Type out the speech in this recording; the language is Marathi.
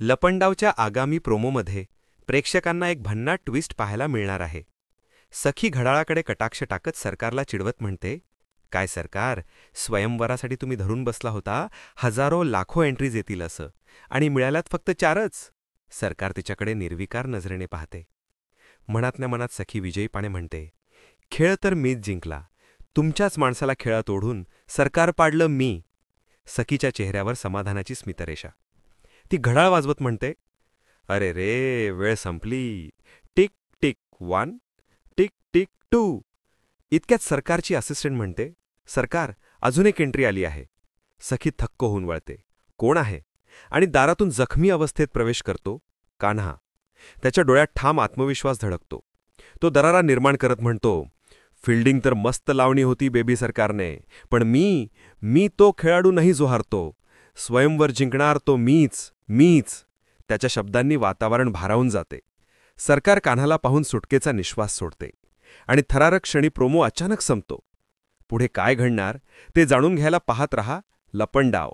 लपंडावच्या आगामी प्रोमोमध्ये प्रेक्षकांना एक भन्नाट ट्विस्ट पाहायला मिळणार आहे. सखी घड्याळाकडे कटाक्ष टाकत सरकारला चिडवत म्हणते, काय सरकार, स्वयंवरासाठी तुम्ही धरून बसला होता, हजारो लाखो एंट्रीज येतील असं, आणि मिळाल्यात फक्त 4च. सरकार तिच्याकडे निर्विकार नजरेने पाहते. मनातल्या मनात सखी विजयीपणे म्हणते, खेळ तर मीच जिंकला, तुमच्याच माणसाला खेळात ओढून सरकार पाडलं मी. सखीच्या चेहऱ्यावर समाधानाची स्मितरेषा. ती घड्याळ वाजवत म्हणते, अरे रे, वेळ संपली. Tick tick 1, tick tick 2. इतक्यात सरकारची असिस्टंट म्हणते, सरकार, अजून एक एंट्री आली आहे. सखी थक्क होऊन वळते. कोण आहे? आणि दारातून जखमी अवस्थेत प्रवेश करतो कान्हा. त्याच्या डोळ्यात ठाम आत्मविश्वास धडकतो. तो दरारा निर्माण करत म्हणतो, फिल्डिंग तर मस्त लावणी होती बेबी सरकारने, पण मी तो खेळाडू नाही जो हारतो. स्वयंवर जिंकणार तो मीच. त्याच्या शब्दांनी वातावरण भारावून जाते. सरकार कान्हाला पाहून सुटकेचा निश्वास सोडते आणि थरारक क्षणी प्रोमो अचानक संपतो. पुढे काय घडणार ते जाणून घ्यायला पाहत रहा लपंडाव.